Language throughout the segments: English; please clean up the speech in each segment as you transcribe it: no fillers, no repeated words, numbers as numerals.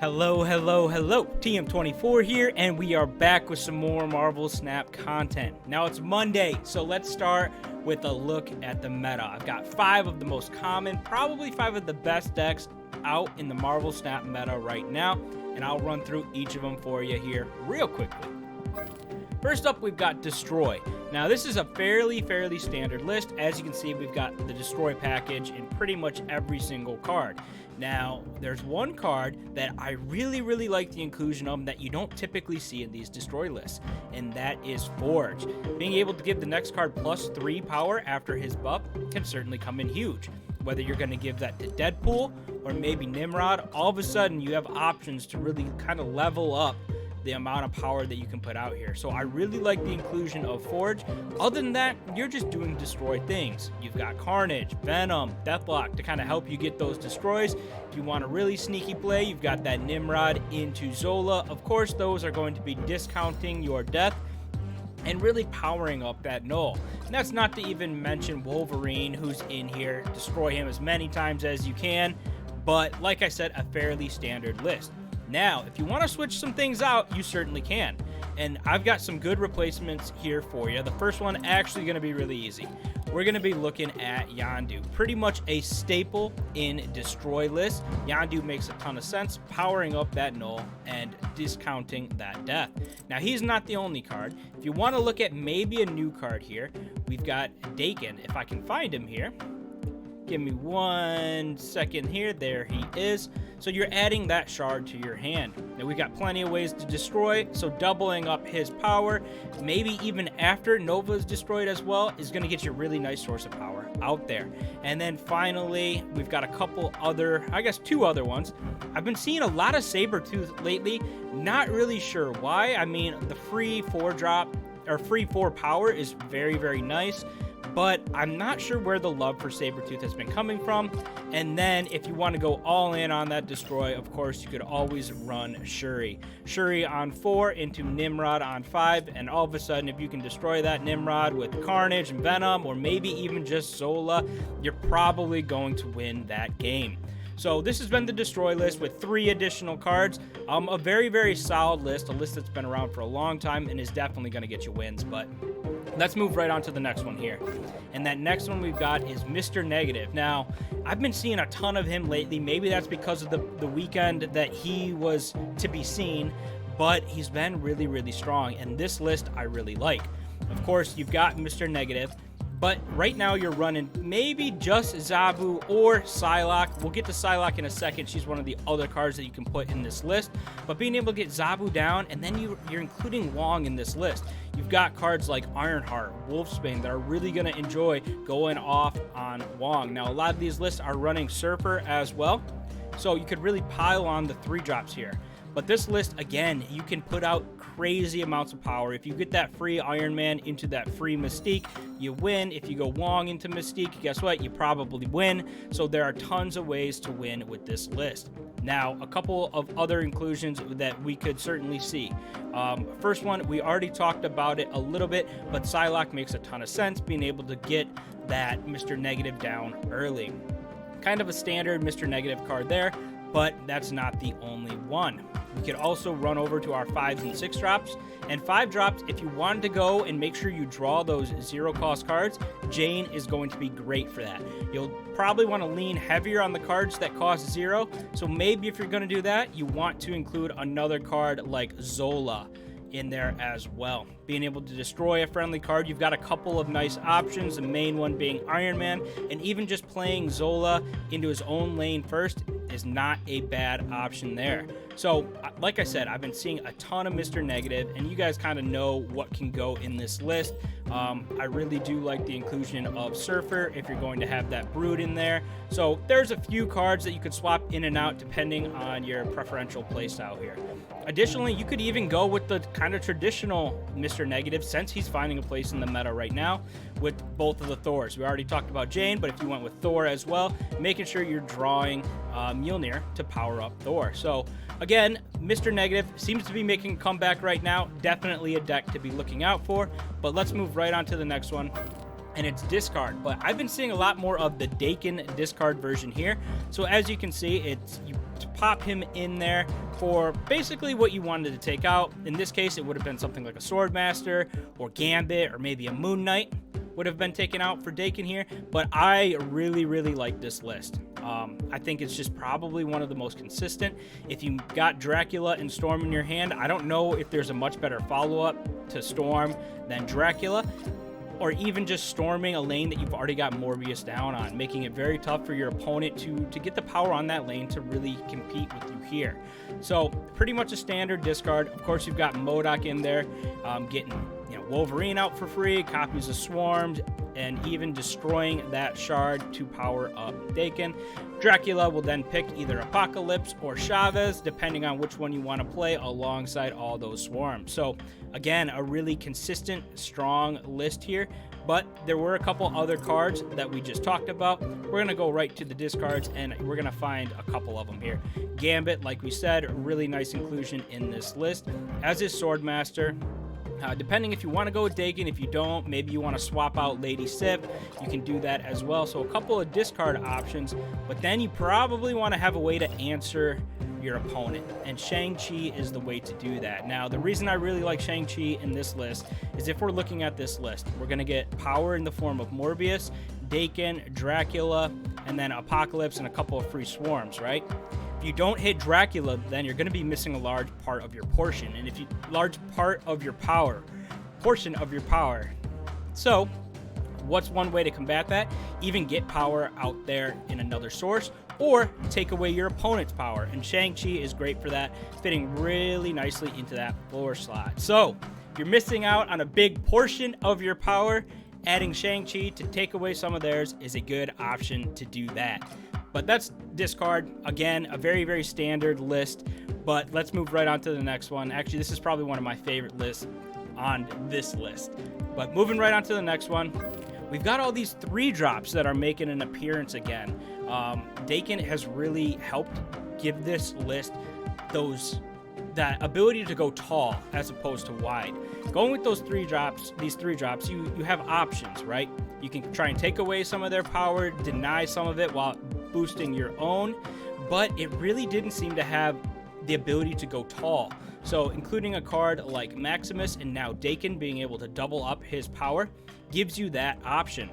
Hello, hello, hello. TM24 here, and we are back with some more Marvel Snap content. Now it's Monday, so let's start with a look at the meta. I've got 5 of the most common, probably 5 of the best decks out in the Marvel Snap meta right now, and I'll run through each of them for you here real quickly. First up, we've got Destroy. Now, this is a fairly standard list. As you can see, we've got the Destroy package in pretty much every single card. Now, there's one card that I really like the inclusion of that you don't typically see in these Destroy lists, and that is Forge. Being able to give the next card +3 power after his buff can certainly come in huge. Whether you're going to give that to Deadpool or maybe Nimrod, all of a sudden you have options to really kind of level up the amount of power that you can put out here. So I really like the inclusion of Forge. Other than that, you're just doing Destroy things. You've got Carnage, Venom, Deathlock to kind of help you get those destroys. If you want a really sneaky play, you've got that Nimrod into Zola. Of course, those are going to be discounting your death and really powering up that null. And that's not to even mention Wolverine, who's in here. Destroy him as many times as you can. But like I said, a fairly standard list. Now, if you want to switch some things out, you certainly can. And I've got some good replacements here for you. The first one actually going to be really easy. We're going to be looking at Yondu. Pretty much a staple in Destroy lists. Yondu makes a ton of sense, powering up that null and discounting that death. Now, he's not the only card. If you want to look at maybe a new card here, we've got Dakin. If I can find him here. Give me 1 second here. There he is. So you're adding that shard to your hand. Now we've got plenty of ways to destroy, so doubling up his power, maybe even after Nova is destroyed as well, is going to get you a really nice source of power out there. And then finally, we've got a couple other, I guess 2 other ones. I've been seeing a lot of Sabretooth lately. Not really sure why. I mean, the free 4 drop or free 4 power is very nice. But I'm not sure where the love for Sabretooth has been coming from. And then if you want to go all in on that Destroy, of course, you could always run Shuri. Shuri on 4 into Nimrod on 5. And all of a sudden, if you can destroy that Nimrod with Carnage and Venom, or maybe even just Zola, you're probably going to win that game. So this has been the Destroy list with 3 additional cards. A very solid list, a list that's been around for a long time and is definitely going to get you wins. But let's move right on to the next one here. And that next one we've got is Mr. Negative. Now, I've been seeing a ton of him lately. Maybe that's because of the weekend that he was to be seen, but he's been really strong. And this list I really like. Of course, you've got Mr. Negative. But right now you're running maybe just Zabu or Psylocke. We'll get to Psylocke in a second. She's one of the other cards that you can put in this list. But being able to get Zabu down, and then you're including Wong in this list. You've got cards like Ironheart, Wolfsbane that are really going to enjoy going off on Wong. Now, a lot of these lists are running Surfer as well. So you could really pile on the 3 drops here. But this list, again, you can put out crazy amounts of power. If you get that free Iron Man into that free Mystique, you win. If you go Wong into Mystique, guess what? You probably win. So there are tons of ways to win with this list. Now, a couple of other inclusions that we could certainly see. First one, we already talked about it a little bit, but Psylocke makes a ton of sense, being able to get that Mr. Negative down early. Kind of a standard Mr. Negative card there, but that's not the only one. We could also run over to our 5s and 6 drops. And 5 drops, if you wanted to go and make sure you draw those 0-cost cards, Jane is going to be great for that. You'll probably want to lean heavier on the cards that cost 0. So maybe if you're going to do that, you want to include another card like Zola in there as well. Being able to destroy a friendly card, you've got a couple of nice options, the main one being Iron Man, and even just playing Zola into his own lane first is not a bad option there. So, like I said, I've been seeing a ton of Mr. Negative, and you guys kind of know what can go in this list. I really do like the inclusion of Surfer if you're going to have that Brood in there. So there's a few cards that you could swap in and out depending on your preferential playstyle here. Additionally, you could even go with the kind of traditional Mr. Negative, since he's finding a place in the meta right now with both of the Thors. We already talked about Jane, but if you went with Thor as well, making sure you're drawing Mjolnir to power up Thor. So again, Mr. Negative seems to be making a comeback right now. Definitely a deck to be looking out for. But let's move right on to the next one, and it's discard. But I've been seeing a lot more of the Dakin discard version here. So as you can see, it's you pop him in there, for basically what you wanted to take out. In this case, it would have been something like a Swordmaster or Gambit or maybe a Moon Knight would have been taken out for Dakin here, but I really like this list. I think it's just probably one of the most consistent. If you got Dracula and Storm in your hand, I don't know if there's a much better follow-up to Storm than Dracula, or even just storming a lane that you've already got Morbius down on, making it very tough for your opponent to get the power on that lane to really compete with you here. So pretty much a standard discard. Of course, you've got MODOK in there, getting Wolverine out for free, copies of Swarmed, and even destroying that shard to power up Dakin. Dracula will then pick either Apocalypse or Chavez, depending on which one you want to play alongside all those swarms. So again, a really consistent, strong list here, but there were a couple other cards that we just talked about. We're going to go right to the discards, and we're going to find a couple of them here. Gambit, like we said, really nice inclusion in this list, as is Swordmaster. Depending if you want to go with Dakin, if you don't, maybe you want to swap out Lady Sif, you can do that as well. So a couple of discard options, but then you probably want to have a way to answer your opponent, and Shang Chi is the way to do that. Now, the reason I really like Shang Chi in this list is if we're looking at this list, we're going to get power in the form of Morbius, Dakin, Dracula, and then Apocalypse and a couple of free swarms, right? If you don't hit Dracula, then you're going to be missing a large part of your portion, and portion of your power. So, what's one way to combat that? Even get power out there in another source, or take away your opponent's power, and Shang-Chi is great for that, fitting really nicely into that floor slot. So, if you're missing out on a big portion of your power, adding Shang-Chi to take away some of theirs is a good option to do that. But that's discard. Again, a very standard list, but let's move right on to the next one. Actually, this is probably one of my favorite lists on this list. But moving right on to the next one, we've got all these 3-drops that are making an appearance again. Dakin has really helped give this list that ability to go tall as opposed to wide. Going with those 3-drops, you have options, right? You can try and take away some of their power, deny some of it while boosting your own, but it really didn't seem to have the ability to go tall. So including a card like Maximus and now Dakin being able to double up his power gives you that option.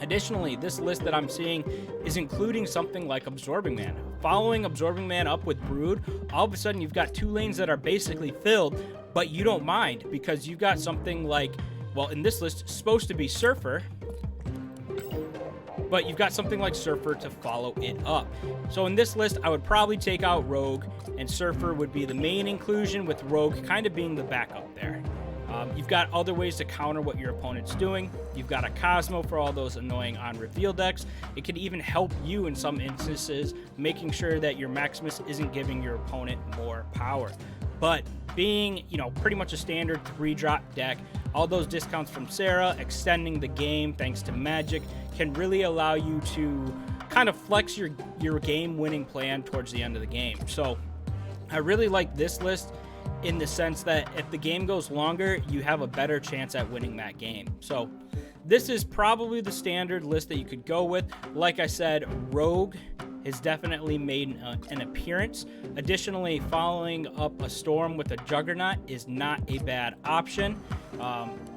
Additionally, this list that I'm seeing is including something like Absorbing Man. Following Absorbing Man up with Brood, all of a sudden you've got 2 lanes that are basically filled, but you don't mind because you've got something like, well, in this list, supposed to be Surfer, but you've got something like Surfer to follow it up. So in this list, I would probably take out Rogue, and Surfer would be the main inclusion, with Rogue kind of being the backup there. You've got other ways to counter what your opponent's doing. You've got a Cosmo for all those annoying on-reveal decks. It can even help you in some instances, making sure that your Maximus isn't giving your opponent more power. But being, pretty much a standard 3-drop deck, all those discounts from Sarah, extending the game thanks to Magic, can really allow you to kind of flex your game-winning plan towards the end of the game. So I really like this list in the sense that if the game goes longer, you have a better chance at winning that game. So this is probably the standard list that you could go with. Like I said, Rogue has definitely made an appearance. Additionally, following up a Storm with a Juggernaut is not a bad option.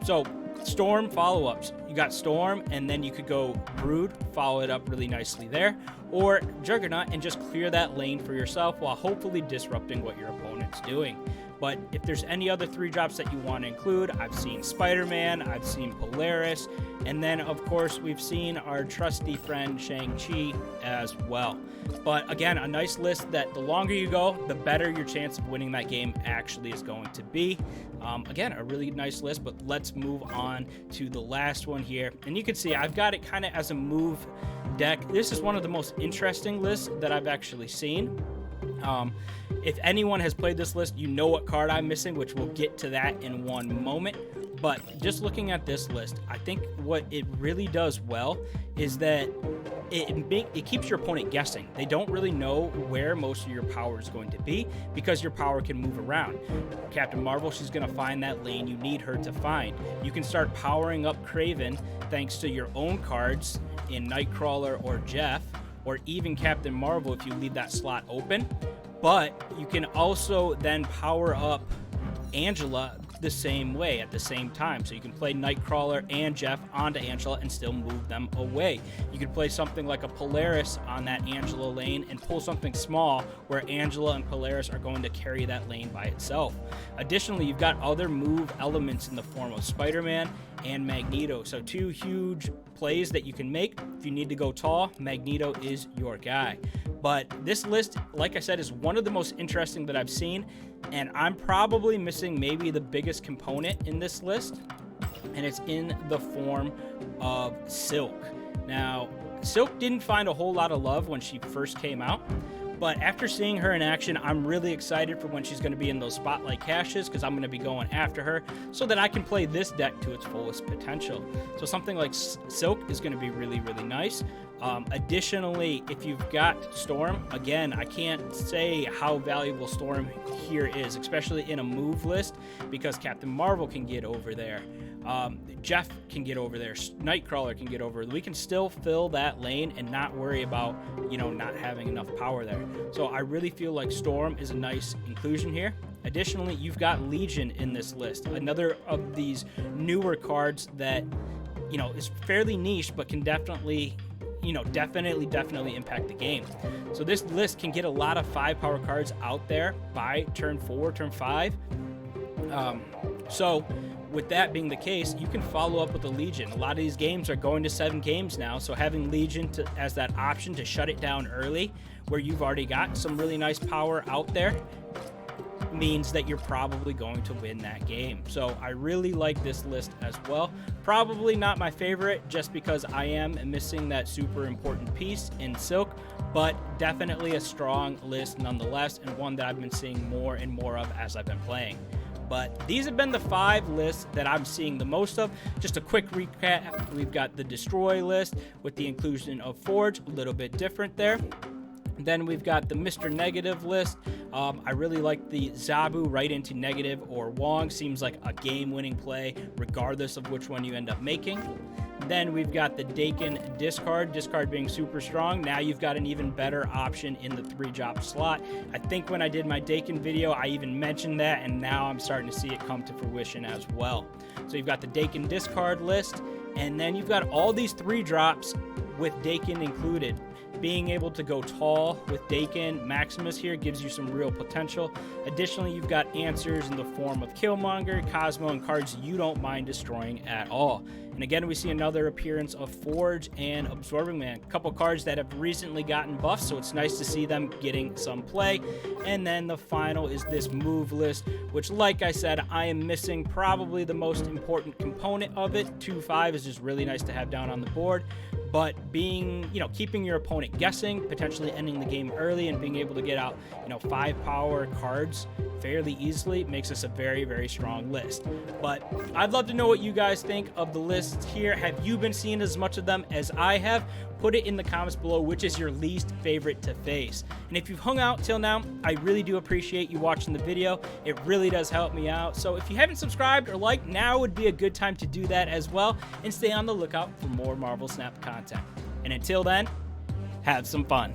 So Storm follow-ups. You got Storm, and then you could go Brood, follow it up really nicely there, or Juggernaut and just clear that lane for yourself while hopefully disrupting what your opponent's doing. But if there's any other 3-drops that you want to include, I've seen Spider-Man, I've seen Polaris, and then of course we've seen our trusty friend Shang-Chi as well. But again, a nice list that the longer you go, the better your chance of winning that game actually is going to be. Again, a really nice list, but let's move on to the last one here. And you can see I've got it kind of as a move deck. This is one of the most interesting lists that I've actually seen. If anyone has played this list, you know what card I'm missing, which we'll get to that in one moment. But just looking at this list, I think what it really does well is that it keeps your opponent guessing. They don't really know where most of your power is going to be because your power can move around. Captain Marvel, she's going to find that lane you need her to find. You can start powering up Kraven thanks to your own cards in Nightcrawler or Jeff, or even Captain Marvel if you leave that slot open. But you can also then power up Angela the same way at the same time. So you can play Nightcrawler and Jeff onto Angela and still move them away. You could play something like a Polaris on that Angela lane and pull something small where Angela and Polaris are going to carry that lane by itself. Additionally, you've got other move elements in the form of Spider-Man and Magneto. So two huge plays that you can make. If you need to go tall, Magneto is your guy. But this list, like I said, is one of the most interesting that I've seen, and I'm probably missing maybe the biggest component in this list, and it's in the form of Silk. Now, Silk didn't find a whole lot of love when she first came out, but after seeing her in action, I'm really excited for when she's going to be in those spotlight caches, because I'm going to be going after her so that I can play this deck to its fullest potential. So something like Silk is going to be really, really nice. Additionally, if you've got Storm, again, I can't say how valuable Storm here is, especially in a move list, because Captain Marvel can get over there. Jeff can get over there. Nightcrawler can get over. We can still fill that lane and not worry about, not having enough power there. So I really feel like Storm is a nice inclusion here. Additionally, you've got Legion in this list. Another of these newer cards that, is fairly niche, but can definitely impact the game. So this list can get a lot of 5-power cards out there by turn 4, turn 5. So with that being the case, you can follow up with a Legion. A lot of these games are going to 7 games now, so having Legion as that option to shut it down early, where you've already got some really nice power out there, means that you're probably going to win that game. So I really like this list as well. Probably not my favorite, just because I am missing that super important piece in Silk, but definitely a strong list nonetheless, and one that I've been seeing more and more of as I've been playing. But these have been the 5 lists that I'm seeing the most of. Just a quick recap: we've got the Destroy list with the inclusion of Forge, a little bit different there. Then we've got the Mr. Negative list. I really like the Zabu right into Negative or Wong. Seems like a game-winning play regardless of which one you end up making. Then we've got the Dakin discard being super strong. Now you've got an even better option in the 3-drop slot. I think when I did my Dakin video, I even mentioned that, and now I'm starting to see it come to fruition as well. So you've got the Dakin discard list, and then you've got all these 3-drops with Dakin included. Being able to go tall with Dakin Maximus here gives you some real potential. Additionally, you've got answers in the form of Killmonger, Cosmo, and cards you don't mind destroying at all. And again, we see another appearance of Forge and Absorbing Man, a couple cards that have recently gotten buffs, so it's nice to see them getting some play. And then the final is this move list, which, like I said, I am missing probably the most important component of it. 2-5 is just really nice to have down on the board, but being, keeping your opponent guessing, potentially ending the game early, and being able to get out, 5-power cards fairly easily makes this a very, very strong list. But I'd love to know what you guys think of the lists here. Have you been seeing as much of them as I have? Put it in the comments below, which is your least favorite to face. And if you've hung out till now, I really do appreciate you watching the video. It really does help me out. So if you haven't subscribed or liked, now would be a good time to do that as well, and stay on the lookout for more Marvel Snap content. And until then, have some fun.